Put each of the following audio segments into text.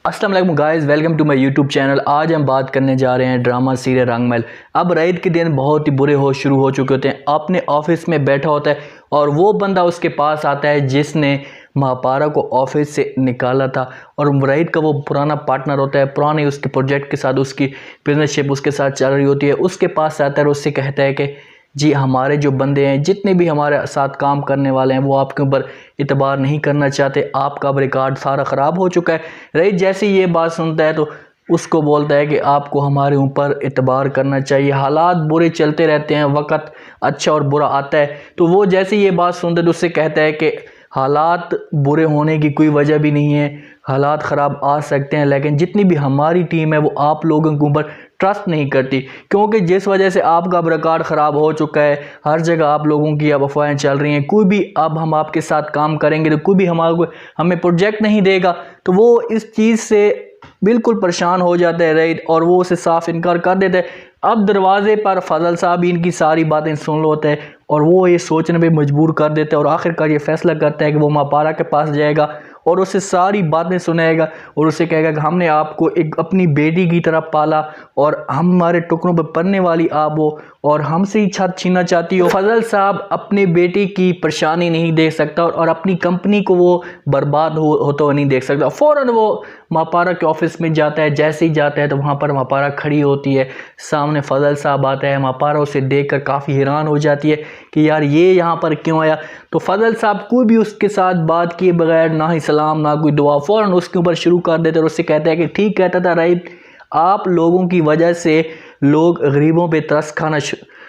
अस्सलाम वालेकुम guys, welcome to my YouTube channel. आज हम बात करने जा रहे हैं ड्रामा सीरियल रंगमहल। अब रात के दिन बहुत ही बुरे शुरू हो चुके होते हैं। अपने ऑफिस में बैठा होता है और वो बंदा उसके पास आता है जिसने महापारा को ऑफिस से निकाला था, और मुराइद का वो पुराना पार्टनर होता है, पुराने उसके प्रोजेक्ट के साथ उसकी बिजनेसशिप उसके साथ चल रही होती है। उसके पास आता है और उससे कहता है कि जी हमारे जो बंदे हैं, जितने भी हमारे साथ काम करने वाले हैं, वो आपके ऊपर इतबार नहीं करना चाहते, आपका अब रिकॉर्ड सारा ख़राब हो चुका है। रईस जैसे ये बात सुनता है तो उसको बोलता है कि आपको हमारे ऊपर इतबार करना चाहिए, हालात बुरे चलते रहते हैं, वक्त अच्छा और बुरा आता है। तो वो जैसे ये बात सुनता है तो उससे कहता है कि हालात बुरे होने की कोई वजह भी नहीं है, हालात ख़राब आ सकते हैं, लेकिन जितनी भी हमारी टीम है वो आप लोगों के ऊपर ट्रस्ट नहीं करती, क्योंकि जिस वजह से आपका अब रिकॉर्ड ख़राब हो चुका है। हर जगह आप लोगों की अब अफवाहें चल रही हैं, कोई भी अब हम आपके साथ काम करेंगे तो कोई भी हमें प्रोजेक्ट नहीं देगा। तो वो इस चीज़ से बिल्कुल परेशान हो जाता है राइट, और वो उसे साफ इनकार कर देता है। अब दरवाजे पर फजल साहब इनकी सारी बातें सुन होता है और वो ये सोचने पे मजबूर कर देता है, और आखिरकार ये फैसला करता है कि वो महापारा के पास जाएगा और उसे सारी बातें सुनाएगा और उसे कहेगा कि हमने आपको एक अपनी बेटी की तरह पाला और हमारे टुकड़ों पर पलने वाली आप हो और हमसे ही छत छीनना चाहती हो। फजल साहब अपने बेटे की परेशानी नहीं देख सकता और अपनी कंपनी को वो बर्बाद होता हुआ नहीं देख सकता। फ़ौरन वो महापारा के ऑफिस में जाता है। जैसे ही जाता है तो वहाँ पर महापारा खड़ी होती है, सामने फजल साहब आता है। महापारा उसे देखकर काफ़ी हैरान हो जाती है कि यार ये यहाँ पर क्यों आया। तो फजल साहब कोई भी उसके साथ बात किए बगैर, ना ही सलाम ना कोई दुआ, फ़ौरन उसके ऊपर शुरू कर देते और उससे कहता है कि ठीक कहता था राइट, आप लोगों की वजह से लोग गरीबों पे तरस खाना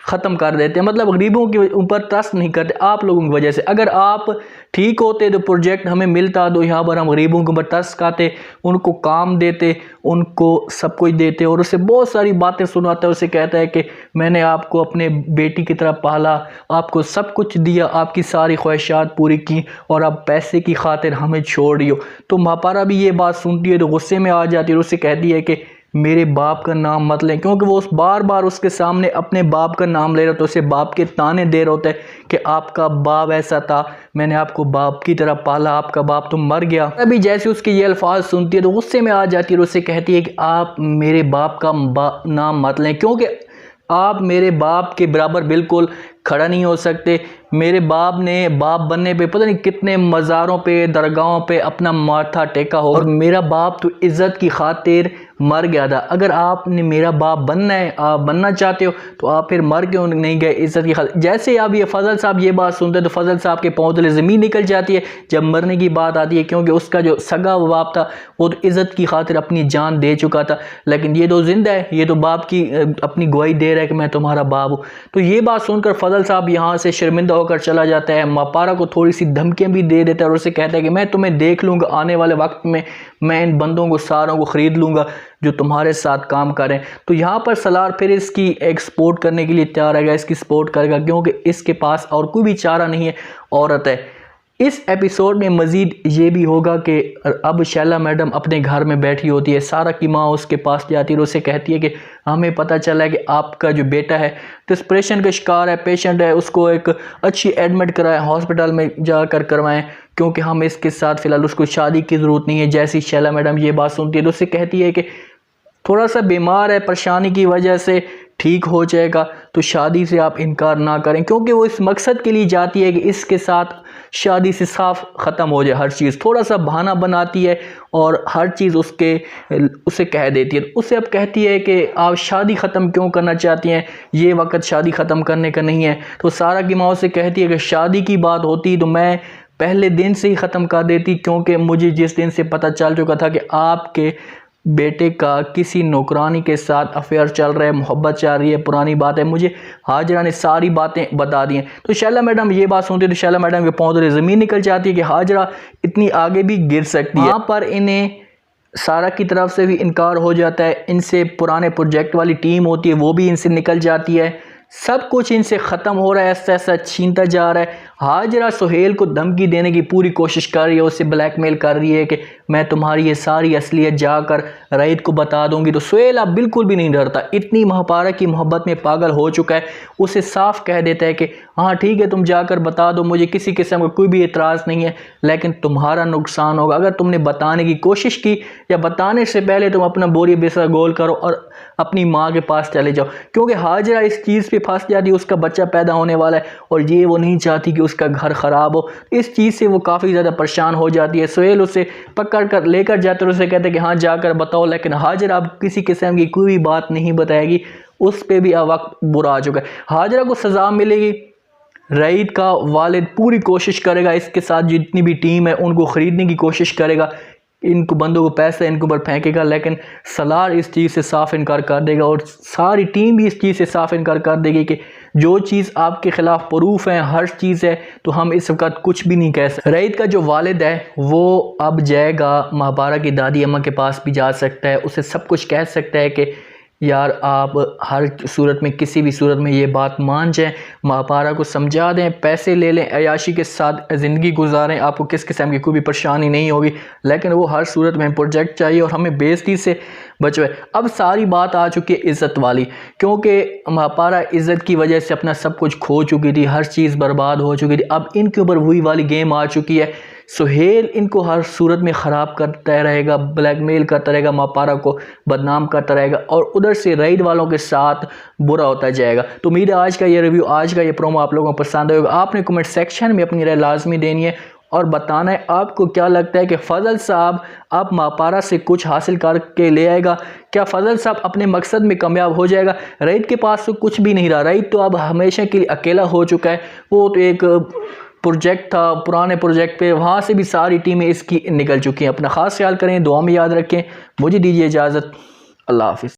ख़त्म कर देते हैं, मतलब गरीबों के ऊपर तरस नहीं करते आप लोगों की वजह से। अगर आप ठीक होते तो प्रोजेक्ट हमें मिलता, तो यहाँ पर हम गरीबों के ऊपर तरस खाते, उनको काम देते, उनको सब कुछ देते। और उसे बहुत सारी बातें सुनाता है। उसे कहता है कि मैंने आपको अपने बेटी की तरह पाला, आपको सब कुछ दिया, आपकी सारी ख्वाहिशात पूरी की, और अब पैसे की खातिर हमें छोड़ रही हो। तो महापारा भी ये बात सुनती है तो गुस्से में आ जाती है और उससे कहती है कि मेरे बाप का नाम मत लें, क्योंकि वो बार बार उसके सामने अपने बाप का नाम ले रहा, तो उसे बाप के ताने दे रहा होता है कि आपका बाप ऐसा था, मैंने आपको बाप की तरह पाला, आपका बाप तो मर गया। अभी जैसे उसके ये अल्फाज सुनती है तो गुस्से में आ जाती है और उससे कहती है कि आप मेरे बाप का नाम मत लें, क्योंकि आप मेरे बाप के बराबर बिल्कुल खड़ा नहीं हो सकते। मेरे बाप ने बाप बनने पे पता नहीं कितने मज़ारों पे, दरगाहों पे अपना माथा टेका हो, और मेरा बाप तो इज़्ज़त की खातिर मर गया था। अगर आपने मेरा बाप बनना है, आप बनना चाहते हो, तो आप फिर मर क्यों नहीं गए इज़्ज़त की खातिर। जैसे अब ये फजल साहब ये बात सुनते हैं तो फजल साहब के पाँव तले ज़मीन निकल जाती है जब मरने की बात आती है, क्योंकि उसका जो सगा बाप था वो तो इज़्ज़त की खातिर अपनी जान दे चुका था, लेकिन ये तो जिंदा है, ये तो बाप की अपनी गवाही दे रहा है कि मैं तुम्हारा बाप हूँ। तो ये बात सुनकर फजल साहब यहाँ से शर्मिंदा होकर चला जाता है। महापारा को थोड़ी सी धमकियाँ भी दे देता है और उसे कहता है कि मैं तुम्हें देख लूँगा, आने वाले वक्त में मैं इन बंदों को सारों को ख़रीद लूँगा जो तुम्हारे साथ काम करें। तो यहाँ पर सलार फिर इसकी एक सपोर्ट करने के लिए तैयार है, इसकी सपोर्ट करेगा, क्योंकि इसके पास और कोई भी चारा नहीं है, औरत है। इस एपिसोड में मज़ीद ये भी होगा कि अब शैला मैडम अपने घर में बैठी होती है, सारा की माँ उसके पास जाती है और उससे कहती है कि हमें पता चला है कि आपका जो बेटा है डिप्रेशन का शिकार है, पेशेंट है, उसको एक अच्छी एडमिट कराएं, हॉस्पिटल में जाकर करवाएं, क्योंकि हम इसके साथ फ़िलहाल उसको शादी की ज़रूरत नहीं है। जैसी शैला मैडम ये बात सुनती है तो उससे कहती है कि थोड़ा सा बीमार है, परेशानी की वजह से ठीक हो जाएगा, तो शादी से आप इनकार ना करें, क्योंकि वो इस मकसद के लिए जाती है कि इसके साथ शादी से साफ ख़त्म हो जाए हर चीज़। थोड़ा सा बहाना बनाती है और हर चीज़ उसे कह देती है। उसे अब कहती है कि आप शादी ख़त्म क्यों करना चाहती हैं, ये वक्त शादी ख़त्म करने का नहीं है। तो सारा की माँ से कहती है कि शादी की बात होती तो मैं पहले दिन से ही ख़त्म कर देती, क्योंकि मुझे जिस दिन से पता चल चुका था कि आपके बेटे का किसी नौकरानी के साथ अफेयर चल रहा है, मोहब्बत चल रही है, पुरानी बात है, मुझे हाजरा ने सारी बातें बता दी हैं। तो शैला मैडम ये बात सुनती है तो शैला मैडम के पाँव तले ज़मीन निकल जाती है कि हाजरा इतनी आगे भी गिर सकती है। यहाँ पर इन्हें सारा की तरफ से भी इनकार हो जाता है, इनसे पुराने प्रोजेक्ट वाली टीम होती है वो भी इनसे निकल जाती है, सब कुछ इनसे ख़त्म हो रहा है, ऐसा ऐसा छीनता जा रहा है। हाजरा सुहेल को धमकी देने की पूरी कोशिश कर रही है, उससे ब्लैकमेल कर रही है कि मैं तुम्हारी ये सारी असलियत जाकर रईद को बता दूंगी। तो सुहेल अब बिल्कुल भी नहीं डरता, इतनी महापारा की मोहब्बत में पागल हो चुका है। उसे साफ कह देता है कि हाँ ठीक है, तुम जाकर बता दो, मुझे किसी किस्म का कोई भी एतराज़ नहीं है, लेकिन तुम्हारा नुकसान होगा अगर तुमने बताने की कोशिश की या बताने से पहले तुम अपना बोरी बिस्तर गोल करो और अपनी माँ के पास चले जाओ। क्योंकि हाजरा इस चीज़ पे फंस जाती है, उसका बच्चा पैदा होने वाला है और ये वो नहीं चाहती कि उसका घर ख़राब हो। इस चीज़ से वो काफ़ी ज़्यादा परेशान हो जाती है। सुहेल उसे पकड़ कर लेकर जाते और उसे कहते हैं कि हाँ जाकर बताओ, लेकिन हाजरा अब किसी किस्म की कोई बात नहीं बताएगी। उस पर भी अब वक्त बुरा आ चुका है। हाजरा को सज़ा मिलेगी। रईद का वालिद पूरी कोशिश करेगा, इसके साथ जितनी भी टीम है उनको ख़रीदने की कोशिश करेगा, इनको बंदों को पैसे इनके ऊपर फेंकेगा, लेकिन सलार इस चीज़ से साफ इनकार कर देगा और सारी टीम भी इस चीज़ से साफ इनकार कर देगी कि जो चीज़ आपके ख़िलाफ़ प्रूफ है, हर चीज़ है, तो हम इस वक्त कुछ भी नहीं कह सकते। रईद का जो वालिद है वो अब जाएगा महापारा की दादी अम्मा के पास भी जा सकता है, उसे सब कुछ कह सकता है कि यार आप हर सूरत में, किसी भी सूरत में ये बात मान जाएं, महापारा को समझा दें, पैसे ले लें, अयाशी के साथ ज़िंदगी गुजारें, आपको किस किस्म की कोई भी परेशानी नहीं होगी, लेकिन वो हर सूरत में प्रोजेक्ट चाहिए और हमें बेइज्जती से बचवाए। अब सारी बात आ चुकी है इज़्ज़त वाली, क्योंकि महापारा इज़्ज़त की वजह से अपना सब कुछ खो चुकी थी, हर चीज़ बर्बाद हो चुकी थी। अब इनके ऊपर वही वाली गेम आ चुकी है। सुहेल इनको हर सूरत में ख़राब करता रहेगा, ब्लैकमेल करता रहेगा, महापारा को बदनाम करता रहेगा और उधर से रईद वालों के साथ बुरा होता जाएगा। तो उम्मीद है आज का ये रिव्यू, आज का ये प्रोमो आप लोगों को पसंद आएगा। आपने कमेंट सेक्शन में अपनी राय लाजमी देनी है और बताना है आपको क्या लगता है कि फ़ज़ल साहब अब महापारा से कुछ हासिल करके ले आएगा। क्या फ़ज़ल साहब अपने मकसद में कामयाब हो जाएगा? रईद के पास तो कुछ भी नहीं रहा, रईद तो अब हमेशा के लिए अकेला हो चुका है। वो तो एक प्रोजेक्ट था, पुराने प्रोजेक्ट पे, वहाँ से भी सारी टीमें इसकी निकल चुकी हैं। अपना ख़ास ख्याल करें, दुआ में याद रखें। मुझे दीजिए इजाज़त, अल्लाह हाफ़िज़।